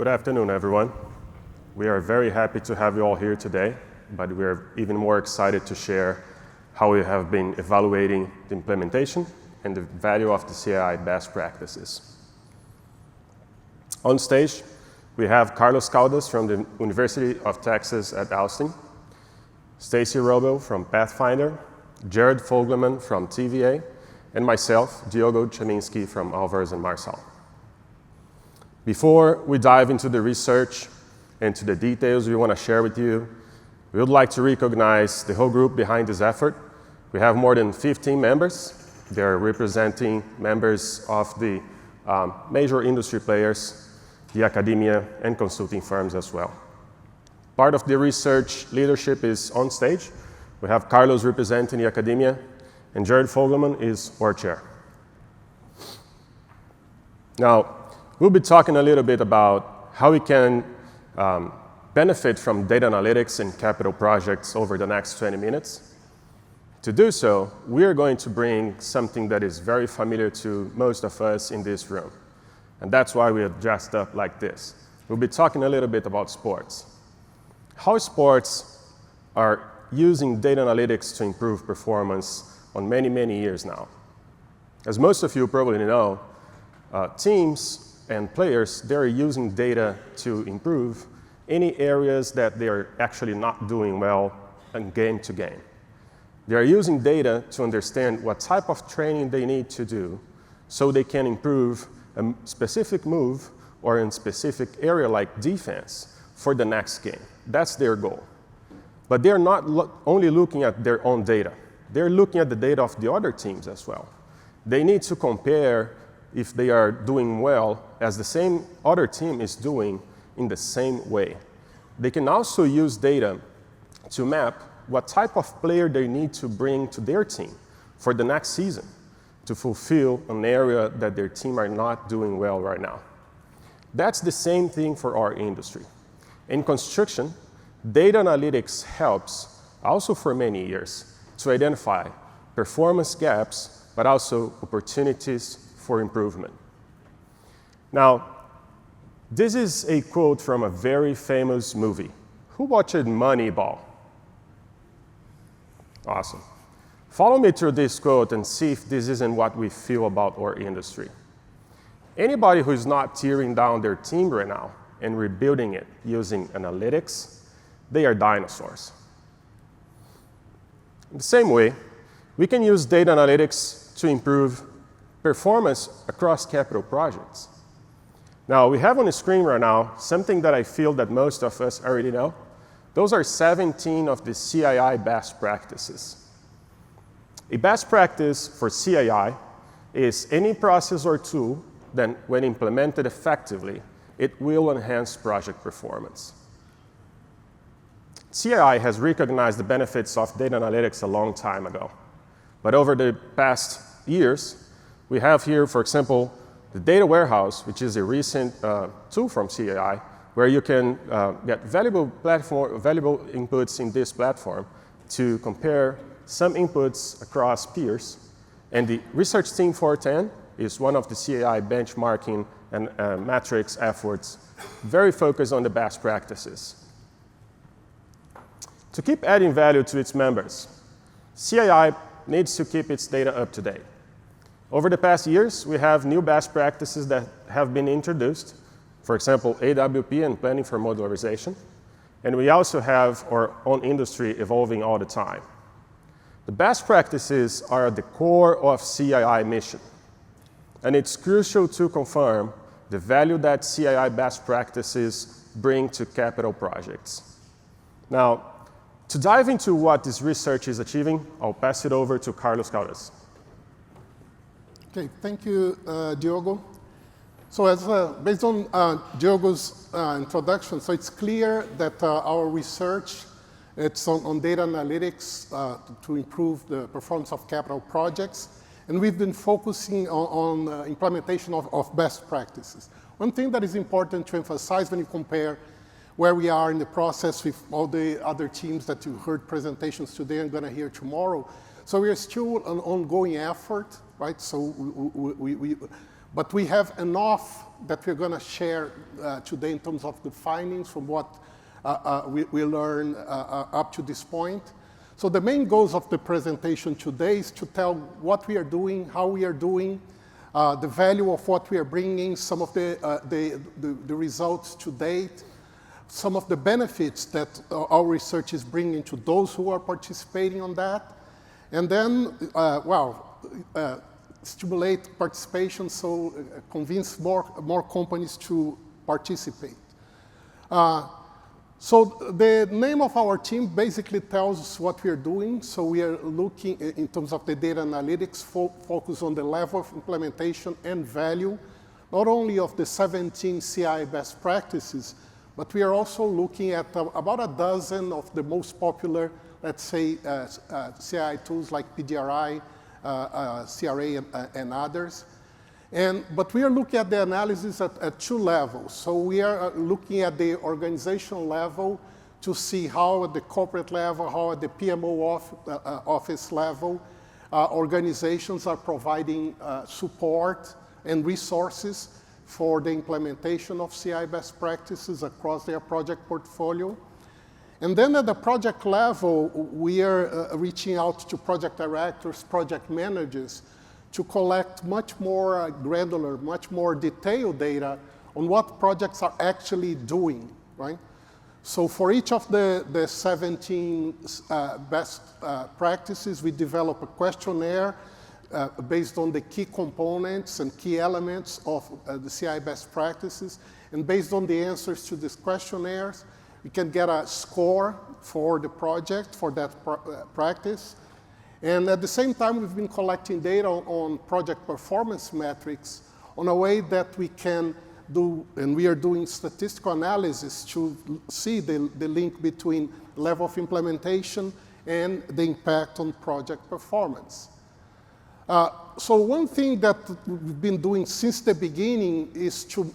Good afternoon, everyone. We are very happy to have you all here today, but we are even more excited to share how we have been evaluating the implementation and the value of the CII Best Practices. On stage, we have Carlos Caldas from the University of Texas at Austin, Stacy Robel from Pathfinder, Jared Fogelman from TVA, and myself, Diogo Chaminski from Alvarez and Marsal. Before we dive into the research and to the details we want to share with you, we would like to recognize the whole group behind this effort. We have more than 15 members. They are representing members of the major industry players, the academia, and consulting firms as well. Part of the research leadership is on stage. We have Carlos representing the academia, and Jared Fogelman is our chair. Now, we'll be talking a little bit about how we can benefit from data analytics in capital projects over the next 20 minutes. To do so, we are going to bring something that is very familiar to most of us in this room. And that's why we are dressed up like this. We'll be talking a little bit about sports. How sports are using data analytics to improve performance on many, many years now. As most of you probably know, teams and players, they're using data to improve any areas that they're actually not doing well in game to game. They're using data to understand what type of training they need to do so they can improve a specific move or in a specific area like defense for the next game. That's their goal. But they're not only looking at their own data. They're looking at the data of the other teams as well. They need to compare if they are doing well as the same other team is doing in the same way. They can also use data to map what type of player they need to bring to their team for the next season to fulfill an area that their team are not doing well right now. That's the same thing for our industry. In construction, data analytics helps also for many years to identify performance gaps, but also opportunities for improvement. Now, this is a quote from a very famous movie. Who watched Moneyball? Awesome. Follow me through this quote and see if this isn't what we feel about our industry. Anybody who is not tearing down their team right now and rebuilding it using analytics, they are dinosaurs. In the same way, we can use data analytics to improve performance across capital projects. Now, we have on the screen right now something that I feel that most of us already know. Those are 17 of the CII Best Practices. A best practice for CII is any process or tool that, when implemented effectively, it will enhance project performance. CII has recognized the benefits of data analytics a long time ago. But over the past years, we have here, for example, the data warehouse, which is a recent tool from CII, where you can get valuable inputs in this platform to compare some inputs across peers. And the research team 410 is one of the CII benchmarking and metrics efforts, very focused on the best practices. To keep adding value to its members, CII needs to keep its data up to date. Over the past years, we have new best practices that have been introduced, for example, AWP and planning for modularization. And we also have our own industry evolving all the time. The best practices are at the core of CII mission. And it's crucial to confirm the value that CII best practices bring to capital projects. Now, to dive into what this research is achieving, I'll pass it over to Carlos Caldas. Okay, thank you, Diogo. So based on Diogo's introduction, so it's clear that our research, it's on data analytics to improve the performance of capital projects. And we've been focusing on implementation of best practices. One thing that is important to emphasize when you compare where we are in the process with all the other teams that you heard presentations today and going to hear tomorrow. So we are still an ongoing effort, right? So But we have enough that we're going to share today in terms of the findings from what we learned up to this point. So the main goals of the presentation today is to tell what we are doing, how we are doing, the value of what we are bringing, some of the results to date, some of the benefits that our research is bringing to those who are participating on that, and then, stimulate participation, so convince more companies to participate. So the name of our team basically tells us what we are doing. So we are looking, in terms of the data analytics, focus on the level of implementation and value, not only of the 17 CII best practices, but we are also looking at about a dozen of the most popular, let's say, CII tools like PDRI, CRA, and others. But we are looking at the analysis at two levels. So we are looking at the organizational level to see how at the corporate level, how at the PMO office level, organizations are providing support and resources for the implementation of CII best practices across their project portfolio. And then at the project level, we are reaching out to project directors, project managers, to collect much more granular, much more detailed data on what projects are actually doing, right? So for each of the 17 best practices, we develop a questionnaire based on the key components and key elements of the CII best practices. And based on the answers to these questionnaires, we can get a score for the project, for that practice. And at the same time, we've been collecting data on project performance metrics on a way that we can do, and we are doing statistical analysis to see the link between level of implementation and the impact on project performance. So one thing that we've been doing since the beginning is to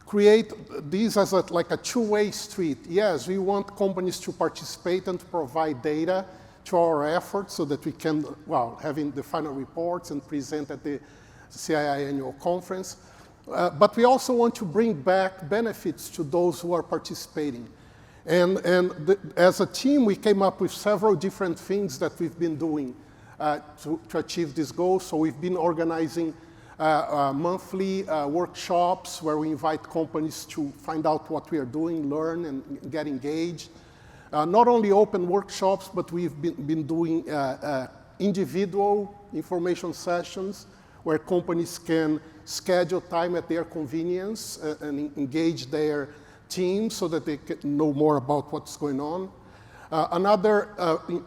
create these as like a two-way street. Yes, we want companies to participate and to provide data to our efforts so that we can, having the final reports and present at the CII annual conference. But we also want to bring back benefits to those who are participating. And as a team, we came up with several different things that we've been doing to achieve this goal. So we've been organizing monthly workshops where we invite companies to find out what we are doing, learn, and get engaged. Not only open workshops, but we've been doing individual information sessions where companies can schedule time at their convenience and engage their teams so that they can know more about what's going on. Another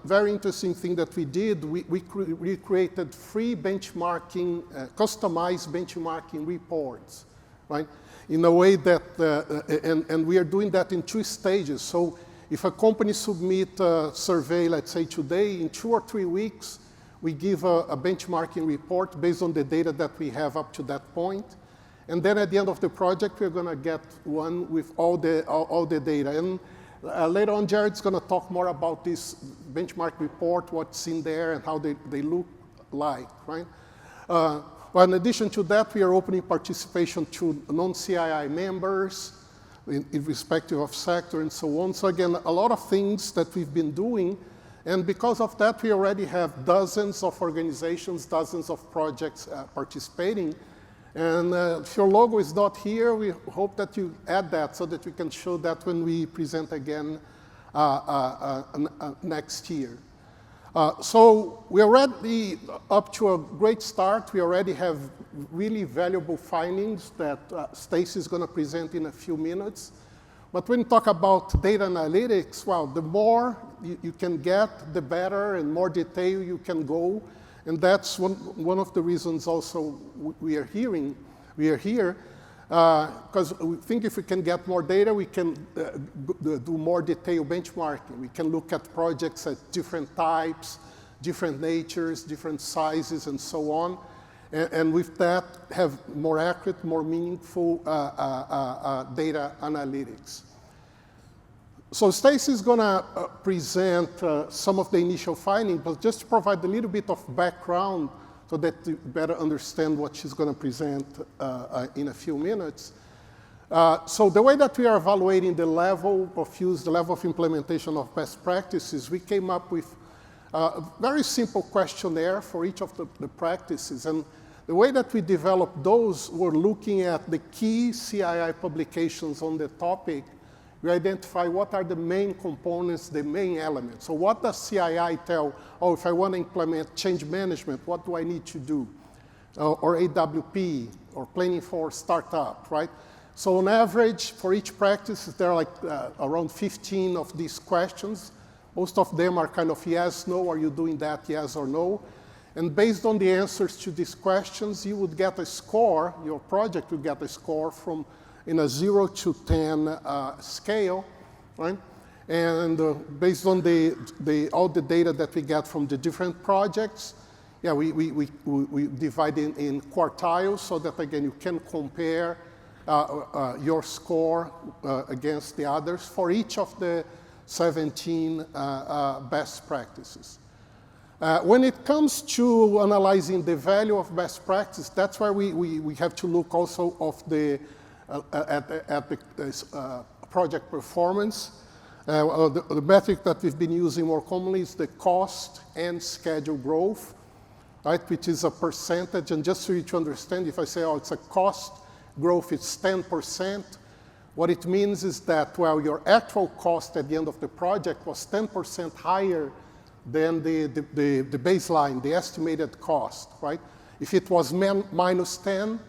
very interesting thing that we did, we created free benchmarking, customized benchmarking reports, right? In a way that, and we are doing that in two stages. So if a company submits a survey, let's say today, in 2 or 3 weeks, we give a benchmarking report based on the data that we have up to that point. And then at the end of the project, we're going to get one with all the data. And later on, Jared's going to talk more about this benchmark report, what's in there, and how they look like, right? Well, in addition to that, we are opening participation to non-CII members, irrespective of sector and so on. So again, a lot of things that we've been doing, and because of that, we already have dozens of organizations, dozens of projects participating. And if your logo is not here, we hope that you add that so that we can show that when we present again next year. So we're already up to a great start. We already have really valuable findings that Stacy is going to present in a few minutes. But when you talk about data analytics, well, the more you can get, the better, and more detail you can go. And that's one of the reasons also we are here, because we think if we can get more data, we can do more detailed benchmarking. We can look at projects at different types, different natures, different sizes, and so on. And with that, have more accurate, more meaningful data analytics. So Stacy is going to present some of the initial findings, but just to provide a little bit of background so that you better understand what she's going to present in a few minutes. So the way that we are evaluating the level of use, the level of implementation of best practices, we came up with a very simple questionnaire for each of the practices. And the way that we developed those were looking at the key CII publications on the topic. We identify what are the main components, the main elements. So what does CII tell? Oh, if I want to implement change management, what do I need to do? Or AWP, or planning for startup, right? So on average, for each practice, there are like around 15 of these questions. Most of them are kind of yes, no, are you doing that, yes or no? And based on the answers to these questions, you would get a score, your project would get a score from in a 0 to 10 scale, right? And based on all the data that we get from the different projects, yeah, we divide in quartiles so that, again, you can compare your score against the others for each of the 17 best practices. When it comes to analyzing the value of best practice, that's why we have to look also at the project performance. The metric that we've been using more commonly is the cost and schedule growth, right, which is a percentage. And just for you to understand, if I say, oh, it's a cost growth, it's 10%, what it means is that, well, your actual cost at the end of the project was 10% higher than the baseline, the estimated cost, right? If it was minus 10%,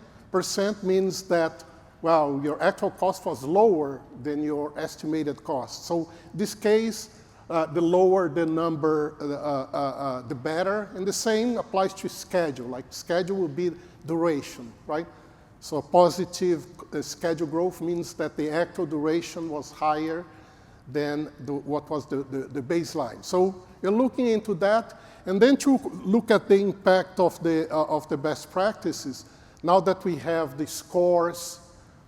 means that, well, your actual cost was lower than your estimated cost. So in this case, the lower the number, the better. And the same applies to schedule. Like schedule will be duration, right? So positive schedule growth means that the actual duration was higher than what was the baseline. So you're looking into that. And then to look at the impact of the best practices, now that we have the scores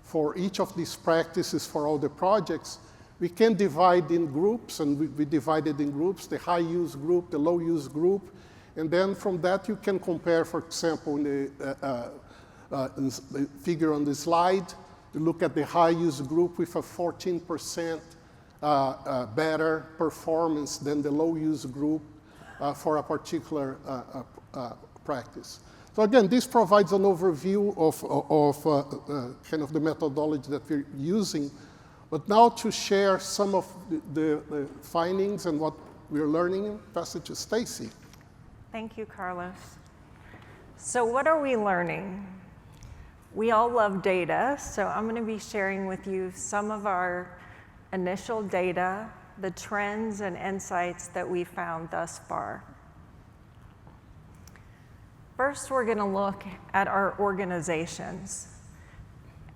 for each of these practices for all the projects, we can divide in groups, and we divided in groups, the high use group, the low use group, and then from that you can compare, for example, in the figure on the slide, you look at the high use group with a 14% better performance than the low use group for a particular practice. So again, this provides an overview of kind of the methodology that we're using. But now to share some of the findings and what we're learning, pass it to Stacy. Thank you, Carlos. So what are we learning? We all love data, so I'm going to be sharing with you some of our initial data, the trends and insights that we found thus far. First, we're going to look at our organizations.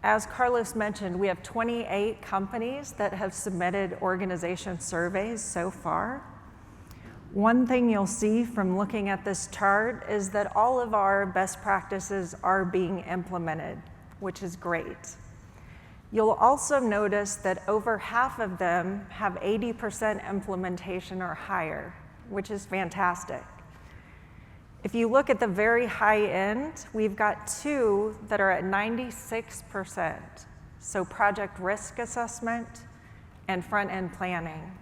As Carlos mentioned, we have 28 companies that have submitted organization surveys so far. One thing you'll see from looking at this chart is that all of our best practices are being implemented, which is great. You'll also notice that over half of them have 80% implementation or higher, which is fantastic. If you look at the very high end, we've got 2 that are at 96%, so project risk assessment and front-end planning.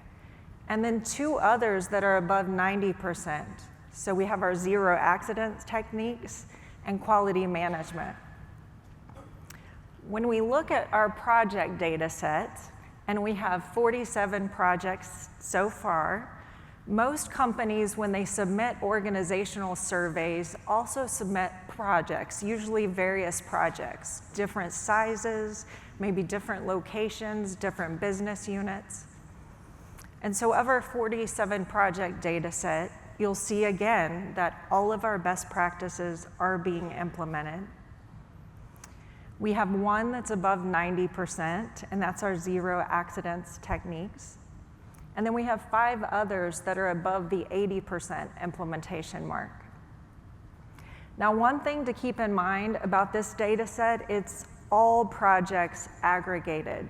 And then 2 others that are above 90%. So we have our zero accidents techniques and quality management. When we look at our project data set, and we have 47 projects so far, most companies, when they submit organizational surveys, also submit projects, usually various projects, different sizes, maybe different locations, different business units. And so of our 47 project data set, you'll see again that all of our best practices are being implemented. We have 1 that's above 90%, and that's our zero accidents techniques. And then we have 5 others that are above the 80% implementation mark. Now, one thing to keep in mind about this data set, it's all projects aggregated.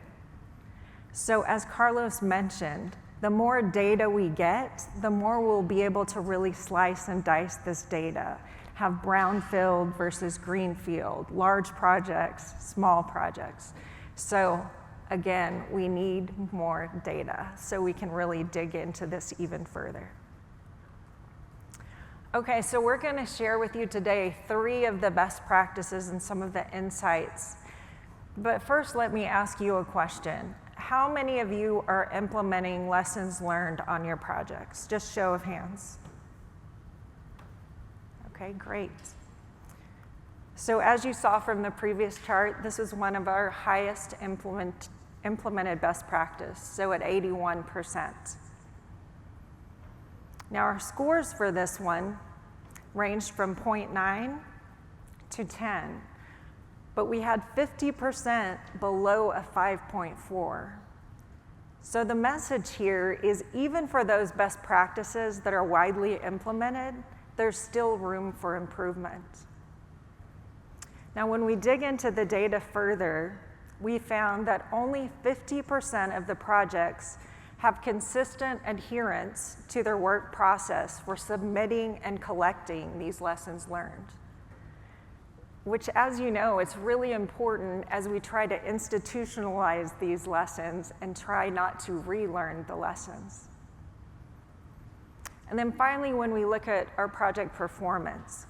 So as Carlos mentioned, the more data we get, the more we'll be able to really slice and dice this data. have brownfield versus greenfield, large projects, small projects. So again, we need more data so we can really dig into this even further. Okay, so we're going to share with you today 3 of the best practices and some of the insights. But first, let me ask you a question. How many of you are implementing lessons learned on your projects? Just show of hands. Okay, great. So as you saw from the previous chart, this is one of our highest implemented best practice, so at 81%. Now our scores for this one ranged from 0.9 to 10, but we had 50% below a 5.4. So the message here is even for those best practices that are widely implemented, there's still room for improvement. Now, when we dig into the data further, we found that only 50% of the projects have consistent adherence to their work process for submitting and collecting these lessons learned, which, as you know, it's really important as we try to institutionalize these lessons and try not to relearn the lessons. And then finally, when we look at our project performance,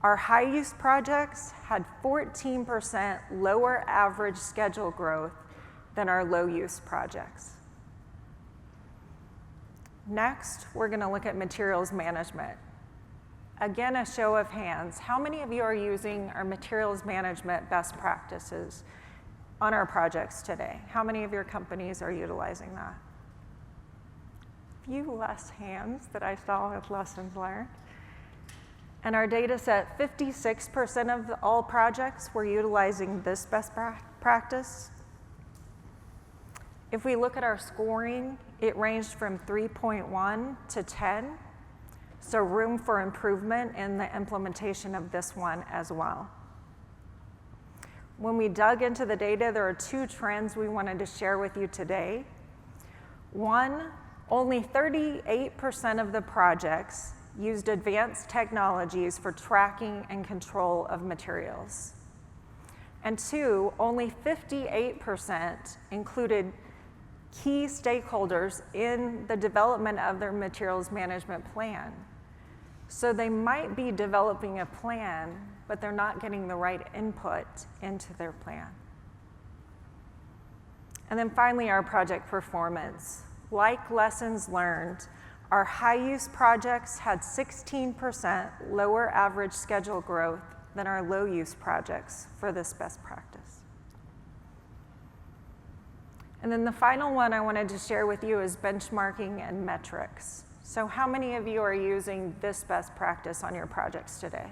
our high-use projects had 14% lower average schedule growth than our low-use projects. Next, we're going to look at materials management. Again, a show of hands. How many of you are using our materials management best practices on our projects today? How many of your companies are utilizing that? Few less hands that I saw with lessons learned. And our data set, 56% of all projects were utilizing this best practice. If we look at our scoring, it ranged from 3.1 to 10, so room for improvement in the implementation of this one as well. When we dug into the data, there are 2 trends we wanted to share with you today. One, only 38% of the projects used advanced technologies for tracking and control of materials. And 2, only 58% included key stakeholders in the development of their materials management plan. So they might be developing a plan, but they're not getting the right input into their plan. And then finally, our project performance. Like lessons learned, our high-use projects had 16% lower average schedule growth than our low-use projects for this best practice. And then the final one I wanted to share with you is benchmarking and metrics. So how many of you are using this best practice on your projects today?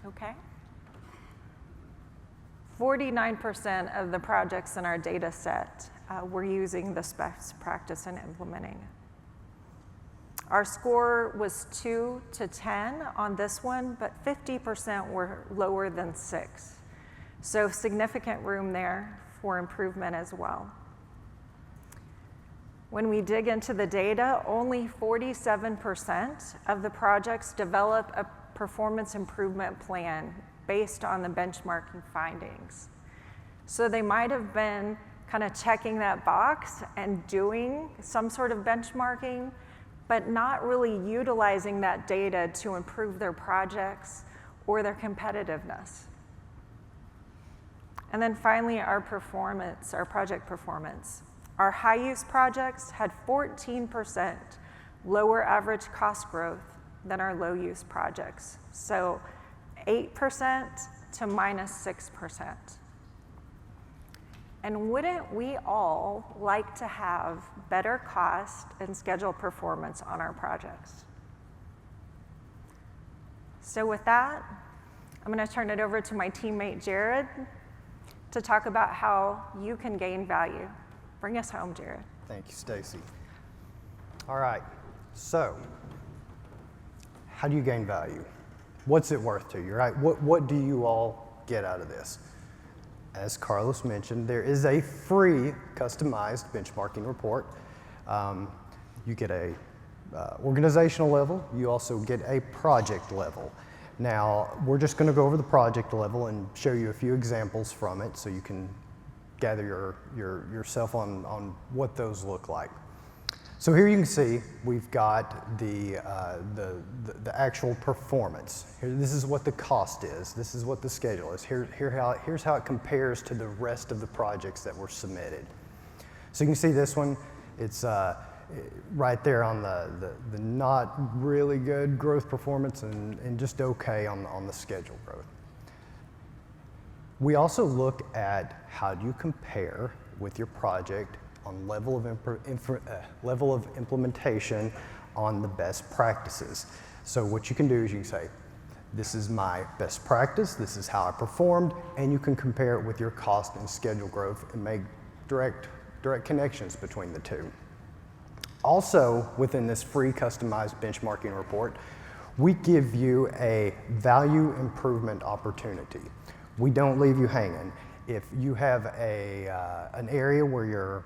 Okay. 49% of the projects in our data set were using this best practice and implementing it. Our score was 2 to 10 on this one, but 50% were lower than 6. So significant room there for improvement as well. When we dig into the data, only 47% of the projects develop a performance improvement plan based on the benchmarking findings. So they might have been kind of checking that box and doing some sort of benchmarking, but not really utilizing that data to improve their projects or their competitiveness. And then finally, our performance, our project performance. Our high-use projects had 14% lower average cost growth than our low-use projects. So 8% to -6%. And wouldn't we all like to have better cost and schedule performance on our projects? So with that, I'm going to turn it over to my teammate Jared to talk about how you can gain value. Bring us home, Jared. Thank you, Stacy. All right, so how do you gain value? What's it worth to you, right? What do you all get out of this? As Carlos mentioned, there is a free customized benchmarking report. You get a organizational level, you also get a project level. Now, we're just going to go over the project level and show you a few examples from it so you can gather yourself on what those look like. So here you can see we've got the actual performance. This is what the cost is. This is what the schedule is. Here's how it compares to the rest of the projects that were submitted. So you can see this one. It's right there on the not really good growth performance and just okay on the schedule growth. We also look at how do you compare with your project on level of implementation on the best practices. So what you can do is you can say, this is my best practice, this is how I performed, and you can compare it with your cost and schedule growth and make direct connections between the two. Also, within this free customized benchmarking report, we give you a value improvement opportunity. We don't leave you hanging. If you have an area where you're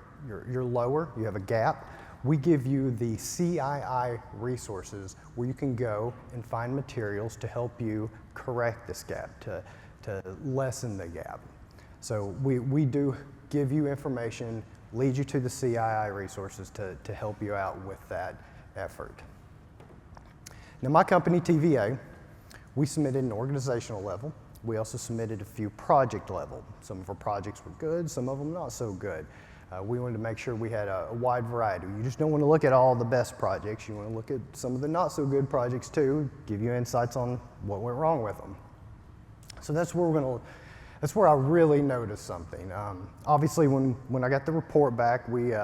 lower, you have a gap, we give you the CII resources where you can go and find materials to help you correct this gap, to lessen the gap. So we do give you information, lead you to the CII resources to help you out with that effort. Now my company, TVA, we submitted an organizational level. We also submitted a few project level. Some of our projects were good, some of them not so good. We wanted to make sure we had a wide variety. You just don't want to look at all the best projects. You want to look at some of the not so good projects too, give you insights on what went wrong with them. So that's where I really noticed something. Obviously, when I got the report back, we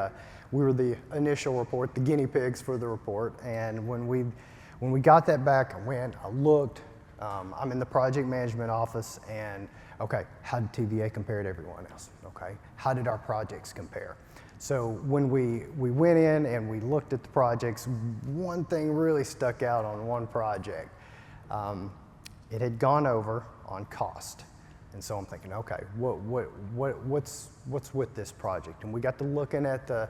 were the initial report, the guinea pigs for the report. And when we got that back, I looked. I'm in the project management office, and okay, how did TVA compare to everyone else? Okay, how did our projects compare? So when we went in and we looked at the projects, one thing really stuck out on one project. It had gone over on cost. And so I'm thinking, okay, what's with this project? And we got to looking at the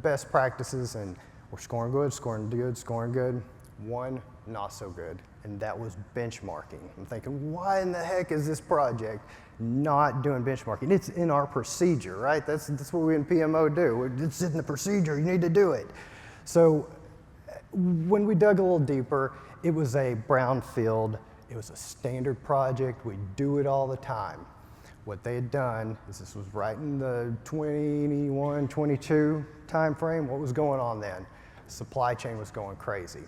best practices, and we're scoring good, scoring good, scoring good. One, not so good, and that was benchmarking. I'm thinking, why in the heck is this project not doing benchmarking? It's in our procedure, right? That's what we in PMO do. It's in the procedure, you need to do it. So when we dug a little deeper, it was a brownfield. It was a standard project. We do it all the time. What they had done is this was right in the 21, 22 time frame. What was going on then? Supply chain was going crazy.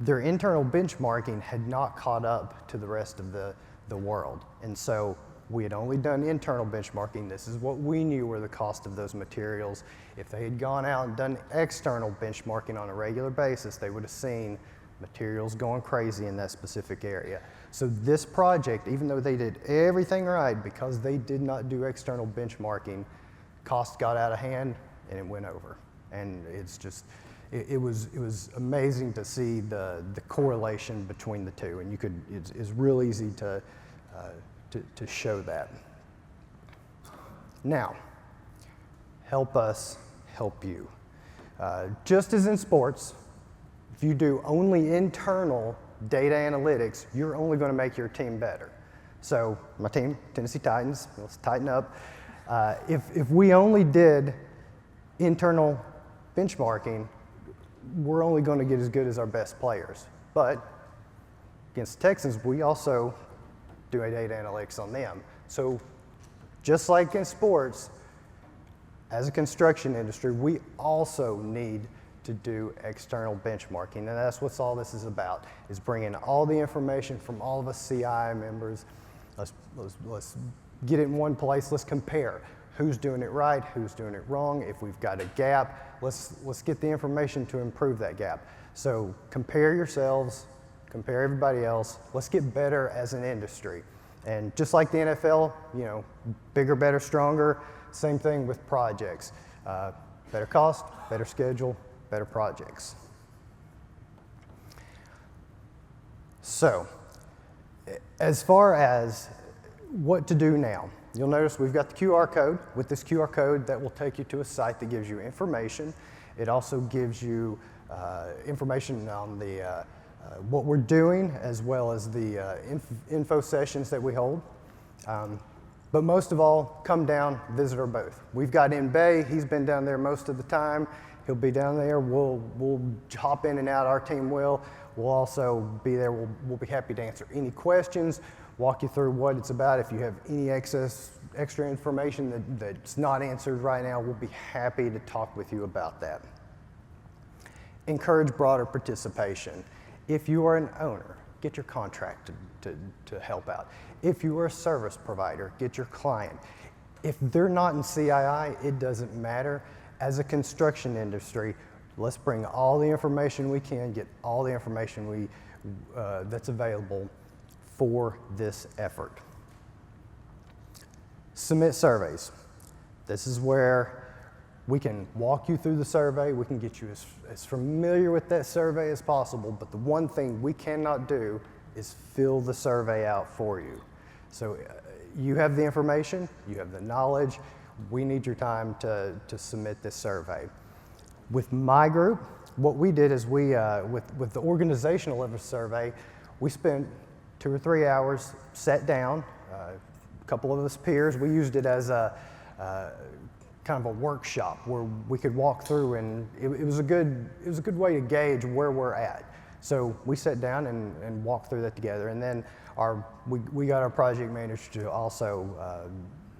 Their internal benchmarking had not caught up to the rest of the world. And so we had only done internal benchmarking. This is what we knew were the cost of those materials. If they had gone out and done external benchmarking on a regular basis, they would have seen materials going crazy in that specific area. So this project, even though they did everything right, because they did not do external benchmarking, cost got out of hand and it went over. And it's just, it was amazing to see the correlation between the two, and it's real easy to show that. Now, help us help you. Just as in sports, if you do only internal data analytics, you're only going to make your team better. So my team, Tennessee Titans, let's tighten up. If we only did internal benchmarking, we're only going to get as good as our best players. But against the Texans, we also do a data analytics on them. So just like in sports, as a construction industry, we also need to do external benchmarking, and that's what all this is about, is bringing all the information from all of us CII members. Let's get it in one place. Let's compare who's doing it right, who's doing it wrong. If we've got a gap, let's get the information to improve that gap. So compare yourselves, compare everybody else. Let's get better as an industry. And just like the NFL, bigger, better, stronger. Same thing with projects. Better cost, better schedule, better projects. So, as far as what to do now, you'll notice we've got the QR code. With this QR code, that will take you to a site that gives you information. It also gives you information on the what we're doing, as well as the info sessions that we hold. But most of all, come down, visit our booth. We've got in Bay, he's been down there most of the time. He'll be down there, we'll hop in and out, our team will. We'll also be there, we'll be happy to answer any questions, walk you through what it's about. If you have any extra information that's not answered right now, we'll be happy to talk with you about that. Encourage broader participation. If you are an owner, get your contract to help out. If you are a service provider, get your client. If they're not in CII, it doesn't matter. As a construction industry, let's bring all the information we can, get all the information that's available for this effort. Submit surveys. This is where we can walk you through the survey, we can get you as familiar with that survey as possible, but the one thing we cannot do is fill the survey out for you. So you have the information, you have the knowledge, we need your time to submit this survey. With my group, what we did is with the organizational level survey, we spent 2 or 3 hours, sat down, a couple of us peers, we used it as a kind of a workshop where we could walk through, and it was a good way to gauge where we're at. So we sat down and walked through that together, and then we got our project manager to also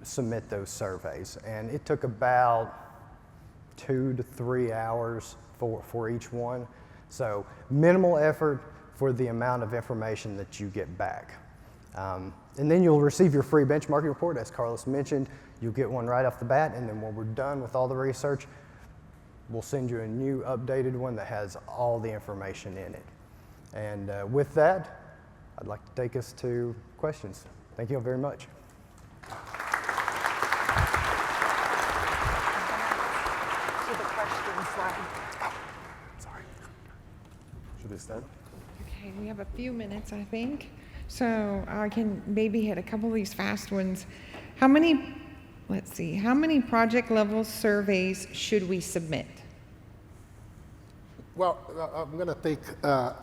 submit those surveys, and it took about 2 to 3 hours for each one. So minimal effort for the amount of information that you get back. And then you'll receive your free benchmarking report, as Carlos mentioned. You'll get one right off the bat, and then when we're done with all the research, we'll send you a new updated one that has all the information in it. And with that, I'd like to take us to questions. Thank you all very much. To the question slide. Sorry. Should we stand? Okay, we have a few minutes, I think. So I can maybe hit a couple of these fast ones. How many project level surveys should we submit? Well, I'm going to take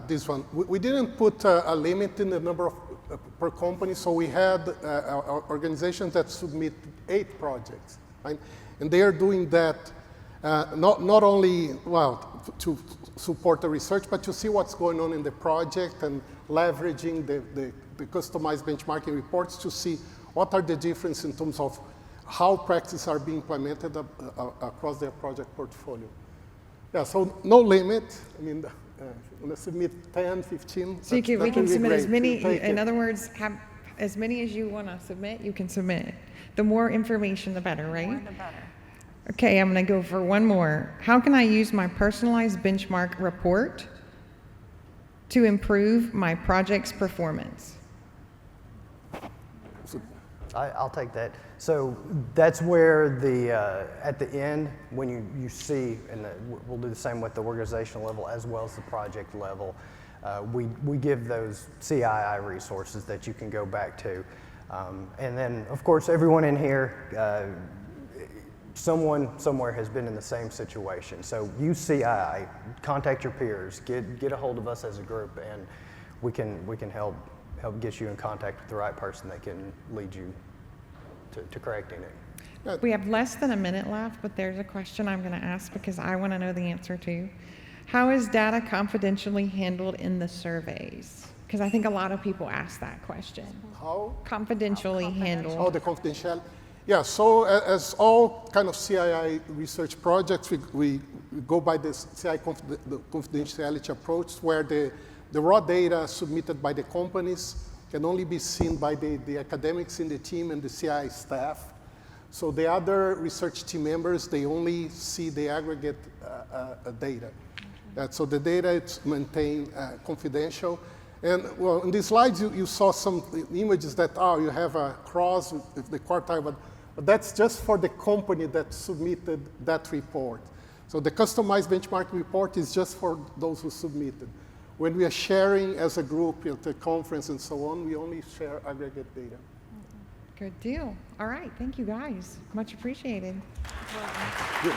this one. We didn't put a limit in the number of per company, so we had organizations that submit 8 projects, right? And they are doing that not only, well, to support the research, but to see what's going on in the project and leveraging the customized benchmarking reports to see what are the differences in terms of how practices are being implemented across their project portfolio. Yeah, so no limit. I mean, I'm going to submit 10, 15. So we can submit as many, in it. other words, have as many as you want to submit, you can submit. The more information, the better, right? The more the better. Okay, I'm going to go for one more. How can I use my personalized benchmark report to improve my project's performance? I'll take that. So that's where at the end, when you see, and we'll do the same with the organizational level as well as the project level, we give those CII resources that you can go back to. And then, of course, everyone in here, someone somewhere has been in the same situation. So use CII, contact your peers, get a hold of us as a group, and we can help get you in contact with the right person that can lead you to correcting it. We have less than a minute left, but there's a question I'm going to ask because I want to know the answer to. How is data confidentially handled in the surveys? Because I think a lot of people ask that question. How? Confidentially handled. Oh, the confidentiality. Yeah, so as all kind of CII research projects, we go by the CII the confidentiality approach, where the raw data submitted by the companies can only be seen by the academics in the team and the CII staff. So the other research team members, they only see the aggregate data. So the data is maintained confidential. And well, in these slides, you saw some images that, you have a cross with the quartile, but that's just for the company that submitted that report. So the customized benchmark report is just for those who submitted. When we are sharing as a group at the conference and so on, we only share aggregate data. Good deal. All right. Thank you, guys. Much appreciated. Good.